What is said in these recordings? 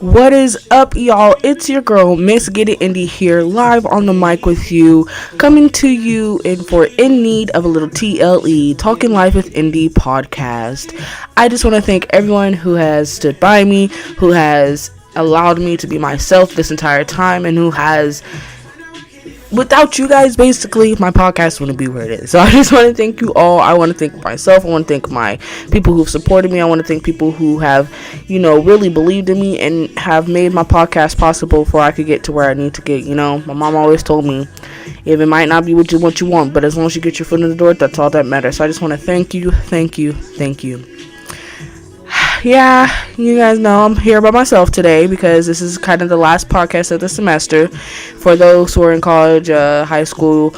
What is up, y'all? It's your girl, Miss Get It Indie here, live on the mic with you, coming to you in need of a little TLE, Talking Life with Indie podcast. I just want to thank everyone who has stood by me, who has allowed me to be myself this entire time, and who has, without you guys, basically, my podcast wouldn't be where it is. So I just want to thank you all. I want to thank myself. I want to thank my people who've supported me. I want to thank people who have, really believed in me and have made my podcast possible for I could get to where I need to get. My mom always told me, if it might not be what you want, but as long as you get your foot in the door, that's all that matters. So I just want to thank you. Yeah, you guys know I'm here by myself today because this is kind of the last podcast of the semester. For those who are in college, high school,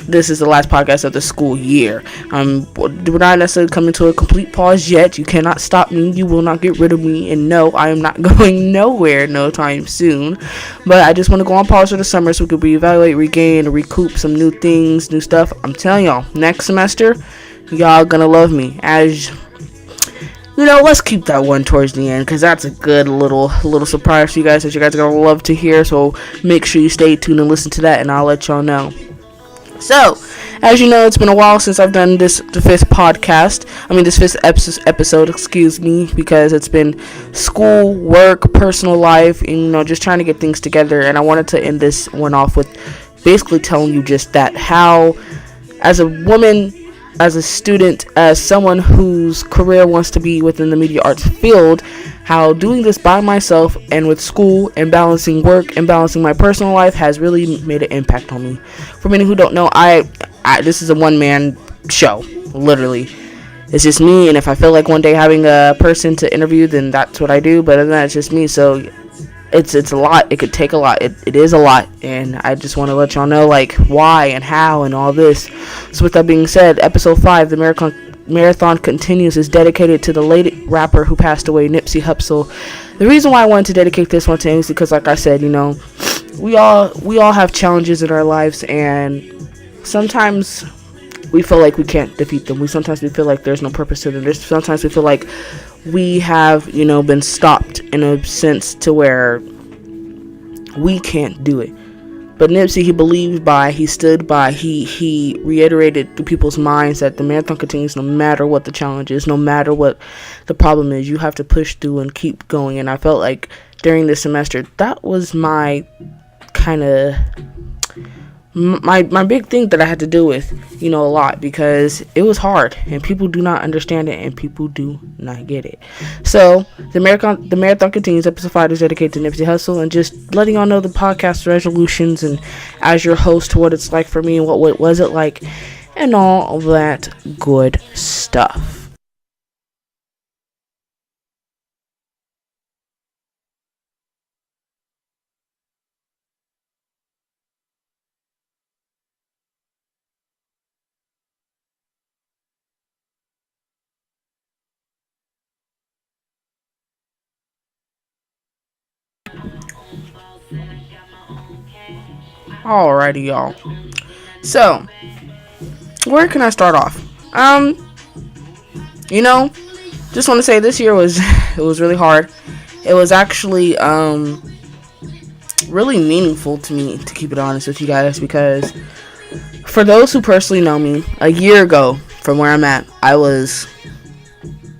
this is the last podcast of the school year. We're not necessarily coming to a complete pause yet. You cannot stop me. You will not get rid of me. And no, I am not going nowhere no time soon. But I just want to go on pause for the summer so we could reevaluate, regain, recoup some new things, new stuff. I'm telling y'all, next semester, y'all gonna love me. Let's keep that one towards the end because that's a good little surprise for you guys that you guys are going to love to hear. So make sure you stay tuned and listen to that, and I'll let y'all know. So, as you know, it's been a while since I've done this fifth episode, because it's been school, work, personal life, and, just trying to get things together. And I wanted to end this one off with basically telling you just that, how, as a woman, as a student, as someone whose career wants to be within the media arts field, how doing this by myself and with school and balancing work and balancing my personal life has really made an impact on me. For many who don't know, I this is a one-man show, literally. It's just me, and if I feel like one day having a person to interview, then that's what I do, but other than that, it's just me. So it's a lot. It could take a lot. It is a lot, and I just want to let y'all know why and how and all this. So with that being said, episode 5, the marathon continues, is dedicated to the late rapper who passed away, Nipsey Hussle. The reason why I wanted to dedicate this one to him is because, like I said, we all have challenges in our lives, and sometimes we feel like we can't defeat them. Sometimes we feel like there's no purpose to them. Sometimes we feel like we have, been stopped in a sense to where we can't do it. But Nipsey, he stood by, he reiterated to people's minds that the marathon continues no matter what the challenge is, no matter what the problem is. You have to push through and keep going. And I felt like during this semester, that was my kind of my big thing that I had to deal with, a lot, because it was hard and people do not understand it and people do not get it. So the marathon continues. Episode 5 is dedicated to Nipsey Hussle, and just letting y'all know the podcast resolutions, and as your host, what it's like for me and what was it like, and all of that good stuff. Alrighty, y'all. So, where can I start off? Just want to say this year was it was really hard. It was actually really meaningful to me, to keep it honest with you guys, because for those who personally know me, a year ago from where I'm at, I was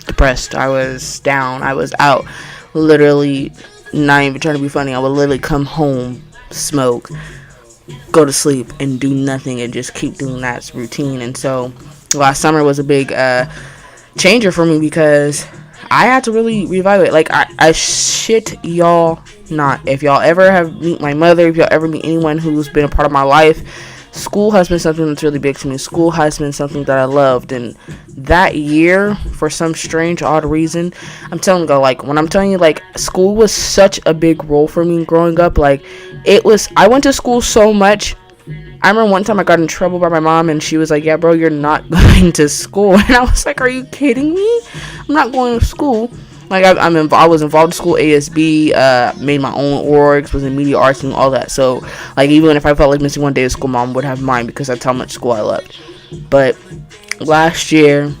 depressed. I was down. I was out. Literally, not even trying to be funny. I would literally come home, smoke, go to sleep, and do nothing, and just keep doing that routine. And so last summer was a big changer for me, because I had to really reevaluate. I shit y'all not, if y'all ever have meet my mother, if y'all ever meet anyone who's been a part of my life, school has been something that's really big to me. School has been something that I loved, and that year, for some strange, odd reason, I'm telling you, when I'm telling you, school was such a big role for me growing up. I went to school so much. I remember one time I got in trouble by my mom, and she was like, yeah, bro, you're not going to school. And I was like, are you kidding me? I'm not going to school. I was involved in school, ASB, made my own orgs, was in media arts and all that. So, even if I felt like missing one day of school, mom would have mine, because that's how much school I loved. But last year,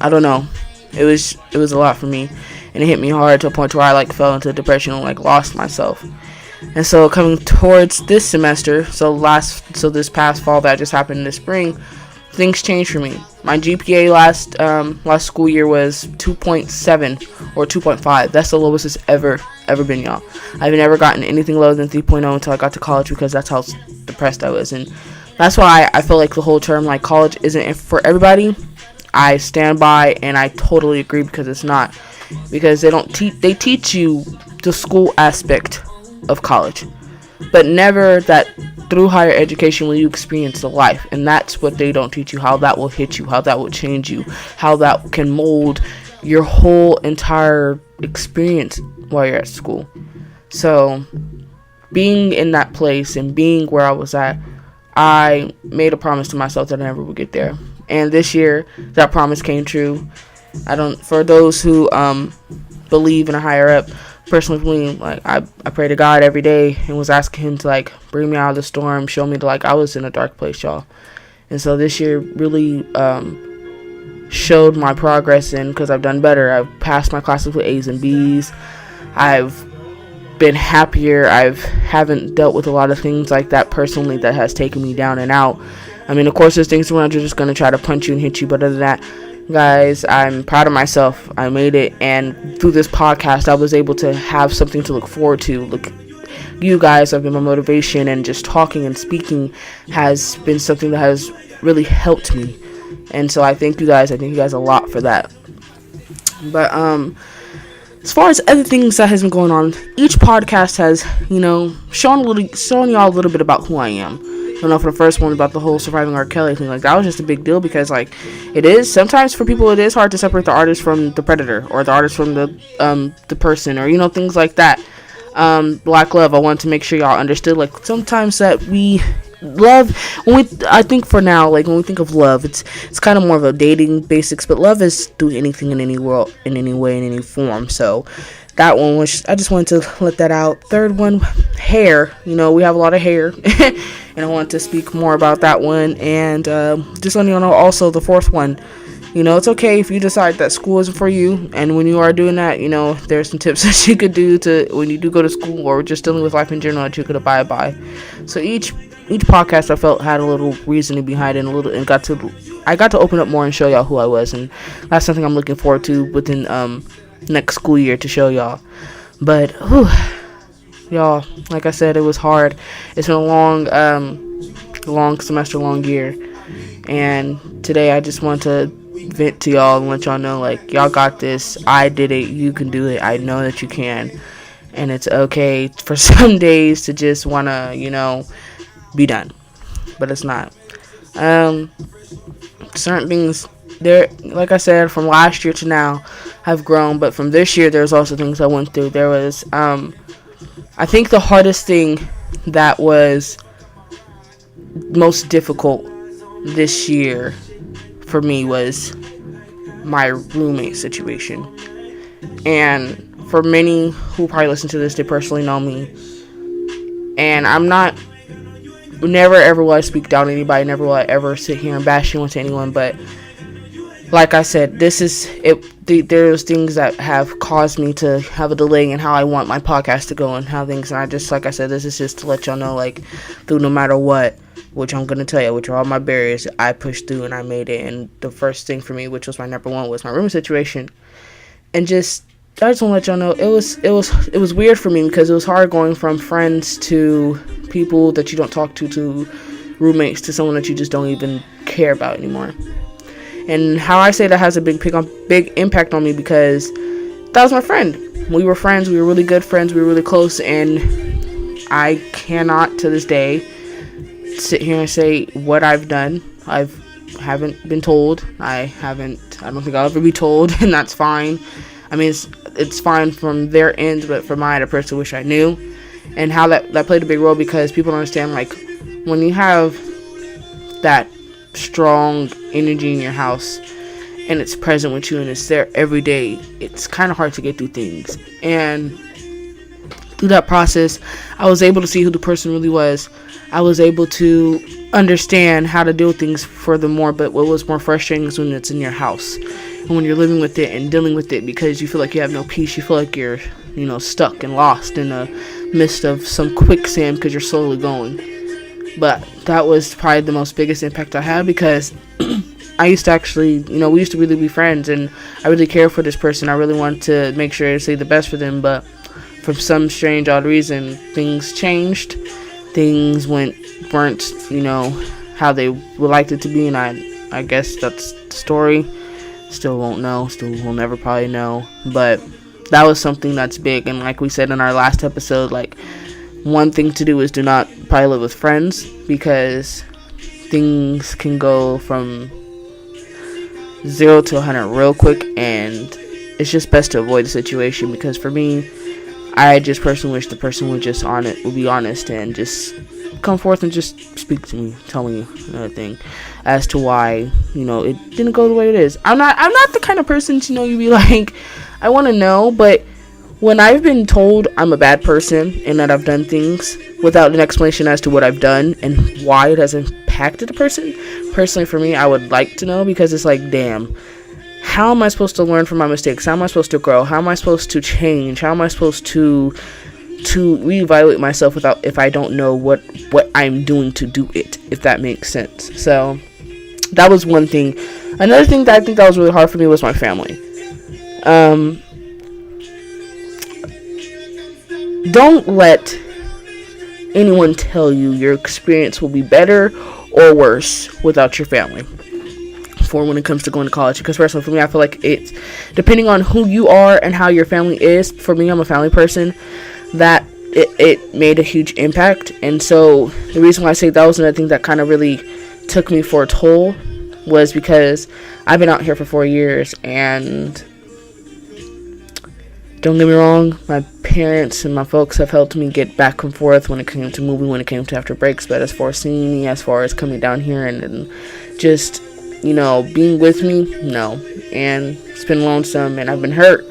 I don't know. It was a lot for me. and it hit me hard to a point where I like fell into depression and like lost myself. And so coming towards this semester, so this past fall that just happened this spring, things changed for me. My GPA last school year was 2.7 or 2.5. That's the lowest it's ever been, y'all. I've never gotten anything lower than 3.0 until I got to college, because that's how depressed I was. And that's why I feel like the whole term like college isn't for everybody. I stand by, and I totally agree, because it's not. Because they teach you the school aspect of college, but never that through higher education when you experience the life. And that's what they don't teach you, how that will hit you, how that will change you, how that can mold your whole entire experience while you're at school. So being in that place and being where I was at, I made a promise to myself that I never would get there. And this year that promise came true. For those who believe in a higher up, personally for me, like I pray to God every day and was asking him to like bring me out of the storm, show me like I was in a dark place, y'all. And so this year really showed my progress, in because I've done better. I've passed my classes with A's and B's. I've been happier. Haven't dealt with a lot of things like that personally that has taken me down and out. I mean, of course, there's things around you just gonna try to punch you and hit you, but other than that, guys, I'm proud of myself. I made it, and through this podcast, I was able to have something to look forward to. You guys have been my motivation, and just talking and speaking has been something that has really helped me. And so I thank you guys. I thank you guys a lot for that. But as far as other things that has been going on, each podcast has, shown y'all a little bit about who I am. I know for the first one about the whole surviving R. Kelly thing, like that was just a big deal, because like it is sometimes for people, it is hard to separate the artist from the predator, or the artist from the person, or things like that. Black love, I wanted to make sure y'all understood, like sometimes that we love, I think for now, like when we think of love, it's kind of more of a dating basics, but love is doing anything in any world, in any way, in any form. So that one was, I just wanted to let that out. Third one, hair. We have a lot of hair, and I want to speak more about that one. And just letting you know, also the fourth one, it's okay if you decide that school isn't for you. And when you are doing that, there's some tips that you could do to, when you do go to school or just dealing with life in general, that you could abide by. So each podcast I felt had a little reasoning behind it, and I got to open up more and show y'all who I was, and that's something I'm looking forward to within next school year to show y'all. But y'all, like I said, it was hard. It's been a long semester, long year, and today I just want to vent to y'all and let y'all know, like, y'all got this. I did it. You can do it. I know that you can. And it's okay for some days to just want to, be done. But it's not. Certain things, there, like I said, from last year to now, have grown. But from this year, there's also things I went through. There was, I think the hardest thing that was most difficult this year for me was my roommate situation. And for many who probably listen to this, they personally know me, and never ever will I speak down to anybody, never will I ever sit here and bash onto anyone, but like I said, this is it. There's things that have caused me to have a delay in how I want my podcast to go and how things, and I just, like I said, this is just to let y'all know, like, through no matter what, which I'm gonna tell you, which are all my barriers, I pushed through and I made it. And the first thing for me, which was my number one, was my room situation. And just, I just want to let y'all know, it was weird for me, because it was hard going from friends to people that you don't talk to roommates, to someone that you just don't even care about anymore. And how I say that has a big impact on me, because that was my friend. We were friends. We were really good friends. We were really close. And I cannot, to this day, sit here and say what I've done. I haven't been told. I don't think I'll ever be told, and that's fine. I mean, it's fine from their end, but for mine, I personally wish I knew. And how that played a big role, because people don't understand, like, when you have that strong energy in your house and it's present with you and it's there every day, it's kind of hard to get through things. And through that process, I was able to see who the person really was. I was able to understand how to deal with things furthermore. But what was more frustrating is when it's in your house and when you're living with it and dealing with it, because you feel like you have no peace, you feel like you're, stuck and lost in the midst of some quicksand because you're slowly going. But that was probably the most biggest impact I had, because I used to actually, we used to really be friends, and I really cared for this person. I really wanted to make sure to say the best for them, but for some strange, odd reason, things changed. Things weren't, how they would like it to be, and I guess that's the story. Still won't know, still will never probably know, but that was something that's big. And like we said in our last episode, like, one thing to do is do not probably live with friends, because things can go from 0 to 100 real quick, and it's just best to avoid the situation. Because for me, I just personally wish the person would be honest and just come forth and just speak to me, tell me another thing as to why it didn't go the way it is. I'm not the kind of person to you be like, I want to know. But when I've been told I'm a bad person and that I've done things without an explanation as to what I've done and why it has impacted the person, personally for me, I would like to know, because it's like, damn, how am I supposed to learn from my mistakes? How am I supposed to grow? How am I supposed to change? How am I supposed to reevaluate myself if I don't know what I'm doing to do it, if that makes sense? So that was one thing. Another thing that I think that was really hard for me was my family. Don't let anyone tell you your experience will be better or worse without your family for when it comes to going to college. Because personally for me, I feel like it's depending on who you are and how your family is. For me, I'm a family person, that it made a huge impact. And so the reason why I say that was another thing that kind of really took me for a toll was because I've been out here for 4 years, and don't get me wrong, my parents and my folks have helped me get back and forth when it came to moving, when it came to after breaks. But as far as seeing me, as far as coming down here and just, being with me, no. And it's been lonesome, and I've been hurt.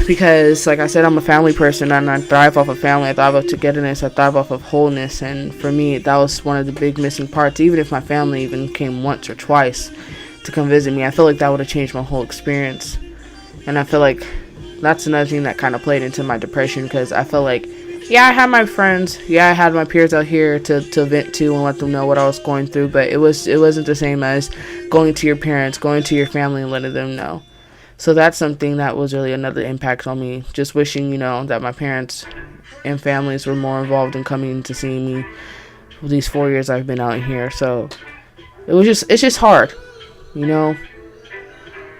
Because, like I said, I'm a family person, and I thrive off of family. I thrive off togetherness. I thrive off of wholeness. And for me, that was one of the big missing parts. Even if my family even came once or twice to come visit me, I feel like that would have changed my whole experience. And I feel like that's another thing that kind of played into my depression, because I felt like, yeah, I had my friends, yeah, I had my peers out here to vent to and let them know what I was going through, but it wasn't the same as going to your parents, going to your family and letting them know. So that's something that was really another impact on me, just wishing, that my parents and families were more involved in coming to see me for these 4 years I've been out here. So it's just hard, I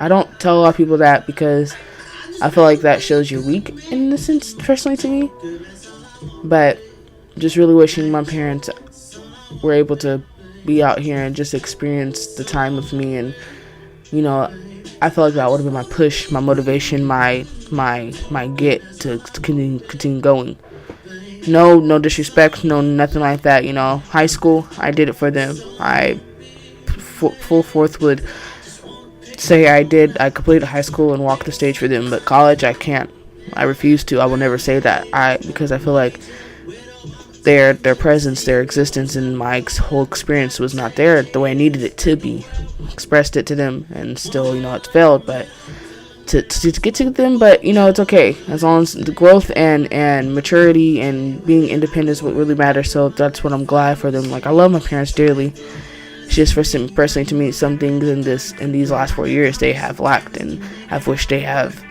don't tell a lot of people that, because I feel like that shows you're weak in a sense, personally to me. But just really wishing my parents were able to be out here and just experience the time with me. And, I feel like that would have been my push, my motivation, my get to continue going. No disrespect, no nothing like that. High school, I did it for them. I full forth would say I completed high school and walked the stage for them, but college I can't. I refuse to. I will never say that. Because I feel like their presence, their existence in my whole experience was not there the way I needed it to be. Expressed it to them, and still, it failed, but to get to them, but it's okay, as long as the growth and maturity and being independent is what really matters. So that's what I'm glad for them. Like, I love my parents dearly. It's just personally to me, some things in these last 4 years they have lacked, and I've wished they have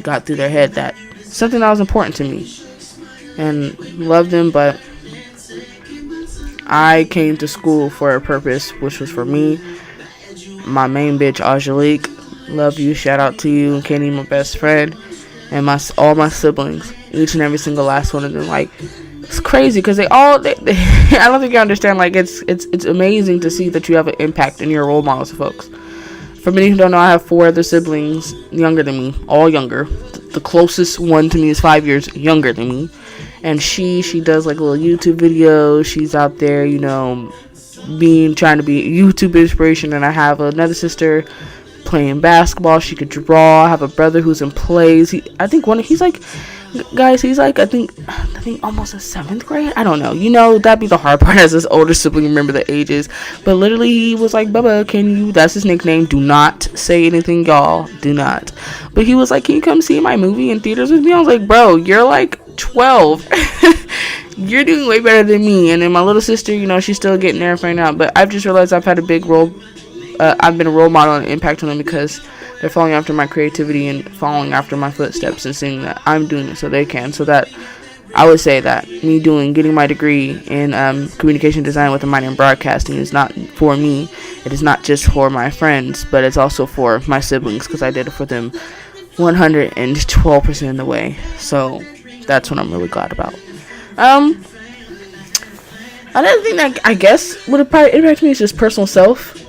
got through their head that something that was important to me, and love them. But I came to school for a purpose, which was for me, my main bitch Angelique, love you, shout out to you, and Kenny, my best friend, and all my siblings, each and every single last one of them. Like, it's crazy because they I don't think you understand. Like, it's amazing to see that you have an impact in your role models, folks. For many who don't know, I have 4 other siblings younger than me, all younger. The closest one to me is 5 years younger than me, and she does like little YouTube videos. She's out there, trying to be a YouTube inspiration. And I have another sister playing basketball. She could draw. I have a brother who's in plays. He's like I think almost in 7th grade. I don't know. That'd be the hard part as his older sibling, remember the ages. But literally, he was like, Bubba, that's his nickname. Do not say anything, y'all. Do not. But he was like, can you come see my movie in theaters with me? I was like, bro, you're like 12. You're doing way better than me. And then my little sister, she's still getting there and finding out. But I've just realized I've had a big role. I've been a role model and impact on them because they're following after my creativity and following after my footsteps and seeing that I'm doing it so they can. So that I would say that me getting my degree in communication design with a minor in broadcasting is not for me. It is not just for my friends, but it's also for my siblings because I did it for them 112% of the way. So that's what I'm really glad about. Another thing that I guess would probably impact me is just personal self.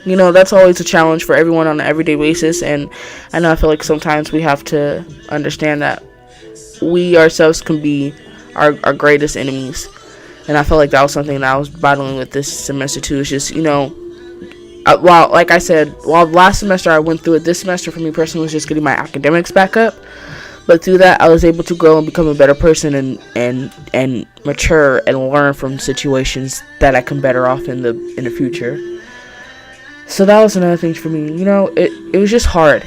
That's always a challenge for everyone on an everyday basis, and I feel like sometimes we have to understand that we ourselves can be our greatest enemies, and I felt like that was something that I was battling with this semester too. It's just, while last semester I went through it, this semester for me personally was just getting my academics back up, but through that I was able to grow and become a better person and mature and learn from situations that I can better off in the future. So that was another thing for me. It was just hard.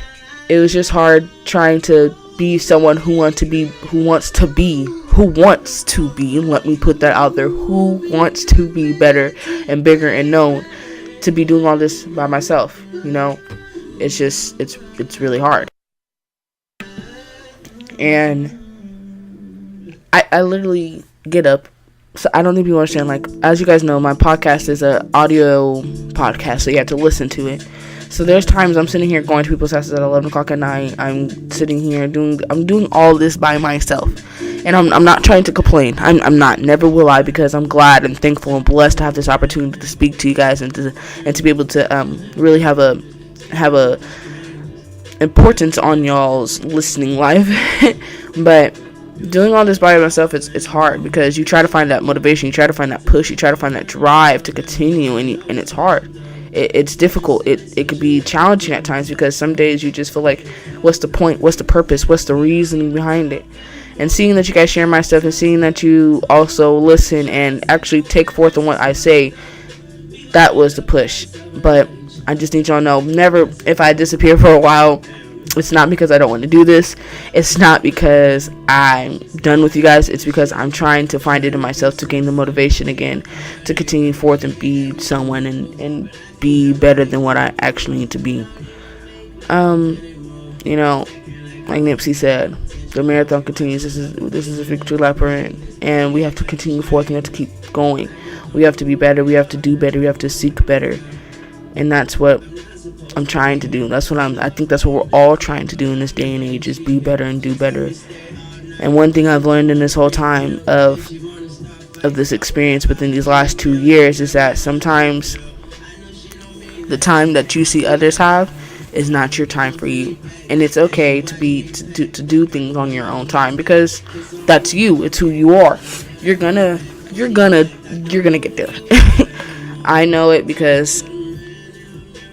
It was just hard trying to be someone who wants to be. Let me put that out there. Who wants to be better and bigger and known, to be doing all this by myself. It's just, it's really hard. And I literally get up. So I don't think people understand, like, as you guys know, my podcast is an audio podcast, so you have to listen to it. So there's times I'm sitting here going to people's houses at 11 o'clock at night. I'm sitting here doing all this by myself. And I'm not trying to complain. I'm not. Never will I, because I'm glad and thankful and blessed to have this opportunity to speak to you guys and to be able to really have a importance on y'all's listening life. But doing all this by myself, it's hard, because you try to find that motivation, you try to find that push, you try to find that drive to continue, and it's hard. It's difficult. It could be challenging at times, because some days you just feel like, what's the point? What's the purpose? What's the reasoning behind it? And seeing that you guys share my stuff, and seeing that you also listen and actually take forth on what I say, that was the push. But I just need y'all to know, never, if I disappear for a while, it's not because I don't want to do this. It's not because I'm done with you guys. It's because I'm trying to find it in myself to gain the motivation again to continue forth and be someone and be better than what I actually need to be. Like Nipsey said, the marathon continues. This is a victory lap we're in, and we have to continue forth. We have to keep going. We have to be better. We have to do better. We have to seek better, and that's what I'm trying to do. I think that's what we're all trying to do in this day and age, is be better and do better. And one thing I've learned in this whole time of this experience within these last 2 years is that sometimes the time that you see others have is not your time for you, and it's okay to do things on your own time, because that's you. It's who you are. You're gonna get there. I know it, because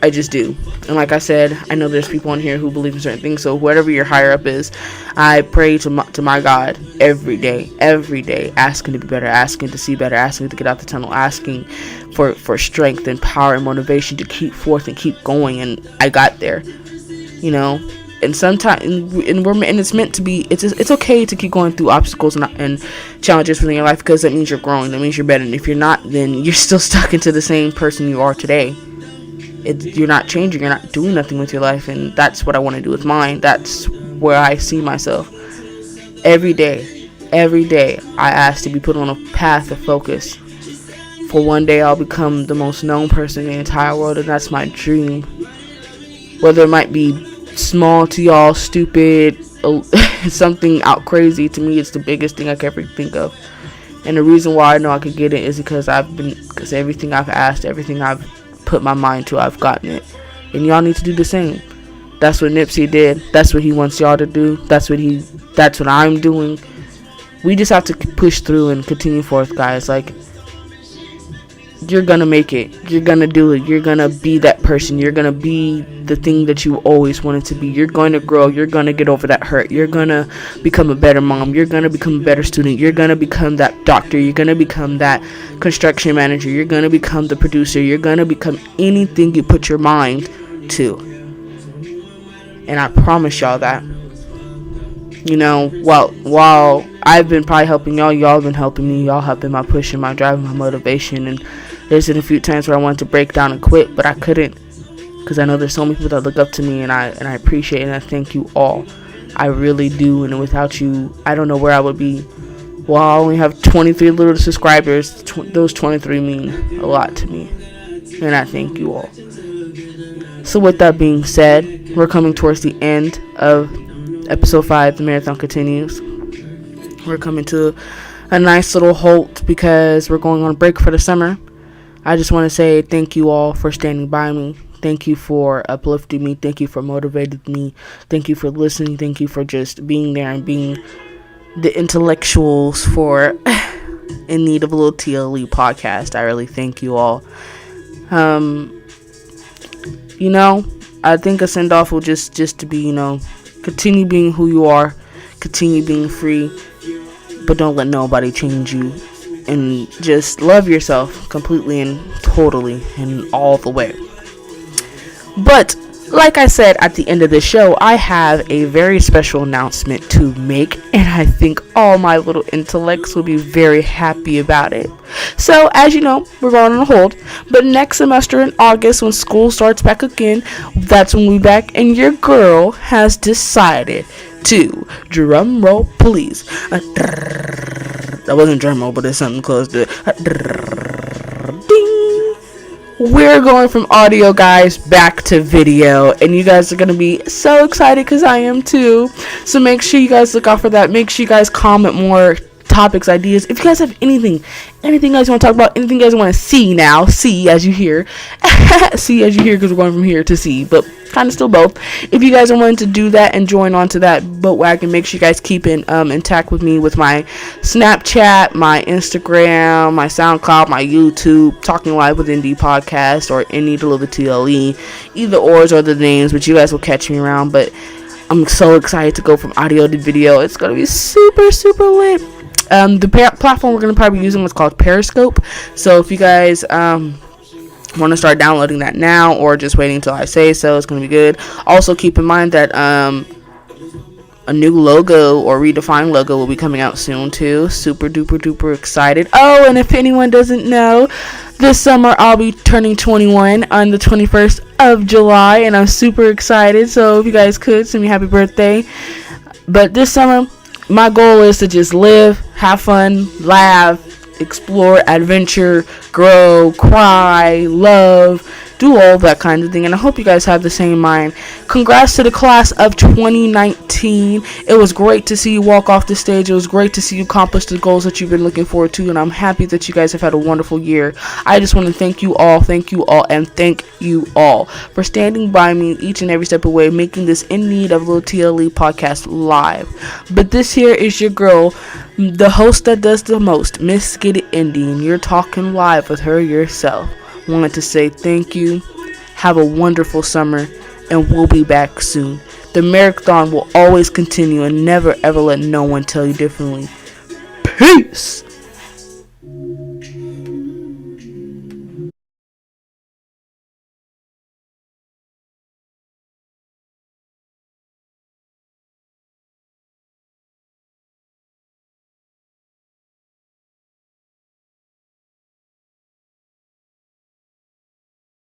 I just do. And like I said, I know there's people in here who believe in certain things. So whatever your higher up is, I pray to my God every day, asking to be better, asking to see better, asking to get out the tunnel, asking for strength and power and motivation to keep forth and keep going. And I got there, And sometimes, and it's meant to be. It's okay to keep going through obstacles and challenges within your life, because that means you're growing. That means you're better. And if you're not, then you're still stuck into the same person you are today. You're not changing, you're not doing nothing with your life, and that's what I want to do with mine. That's where I see myself. Every day, I ask to be put on a path of focus. For one day, I'll become the most known person in the entire world, and that's my dream. Whether it might be small to y'all, stupid, something out crazy, to me, it's the biggest thing I could ever think of. And the reason why I know I could get it is because everything I've asked, everything I've put my mind to, I've gotten it. And y'all need to do the same. That's what Nipsey did. That's what he wants y'all to do. That's what I'm doing. We just have to push through and continue forth, guys. Like, you're gonna make it. You're gonna do it. You're gonna be that person. You're gonna be the thing that you always wanted to be. You're going to grow. You're gonna get over that hurt. You're gonna become a better mom. You're gonna become a better student. You're gonna become that doctor. You're gonna become that construction manager. You're gonna become the producer. You're gonna become anything you put your mind to. And I promise y'all that. While I've been probably helping y'all have been helping me. Y'all have been my push and my drive and my motivation. And there's been a few times where I wanted to break down and quit, but I couldn't, because I know there's so many people that look up to me, and I appreciate and I thank you all. I really do. And without you, I don't know where I would be. Well, I only have 23 little subscribers. Those 23 mean a lot to me, and I thank you all. So with that being said, we're coming towards the end of episode 5. The marathon continues. We're coming to a nice little halt because we're going on a break for the summer. I just want to say thank you all for standing by me. Thank you for uplifting me. Thank you for motivating me. Thank you for listening. Thank you for just being there and being the intellectuals for in need of a little TLE podcast. I really thank you all. I think a send off will just to be, continue being who you are, continue being free, but don't let nobody change you, and just love yourself completely and totally and all the way. But like I said at the end of the show, I have a very special announcement to make, and I think all my little intellects will be very happy about it. So, as you know, we're going on a hold, but next semester in August, when school starts back again, that's when we'll be back, and your girl has decided to, drum roll please, that wasn't drum roll, but it's something close to ding. We're going from audio, guys, back to video, and you guys are going to be so excited because I am too. So make sure you guys look out for that. Make sure you guys comment more topics, ideas. If you guys have anything you guys want to talk about, anything you guys want to see now, see as you hear, see as you hear, because we're going from here to see, but kind of still both. If you guys are wanting to do that and join on to that boat wagon, make sure you guys keep in intact with me with my Snapchat, my Instagram, my SoundCloud, my YouTube, Talking Live with Indie Podcast, or any little TLE, either ors or the names, but you guys will catch me around. But I'm so excited to go from audio to video. It's gonna be super lit. The platform we're going to probably be using is called Periscope. So if you guys want to start downloading that now, or just waiting until I say so, it's going to be good. Also keep in mind that a new logo or redefined logo will be coming out soon too. Super duper excited. Oh, and if anyone doesn't know, this summer I'll be turning 21 on the 21st of July, and I'm super excited. So if you guys could send me happy birthday. But this summer, my goal is to just live, have fun, laugh, explore, adventure, grow, cry, love, do all that kind of thing. And I hope you guys have the same mind. Congrats to the class of 2019. It was great to see you walk off the stage. It was great to see you accomplish the goals that you've been looking forward to. And I'm happy that you guys have had a wonderful year. I just want to thank you all, and thank you all for standing by me each and every step of the way, making this In Need of a Little TLE podcast live. But this here is your girl, the host that does the most, Miss Get It Indie, and you're talking live with her yourself. Wanted to say thank you, have a wonderful summer, and we'll be back soon. The marathon will always continue, and never ever let no one tell you differently. Peace!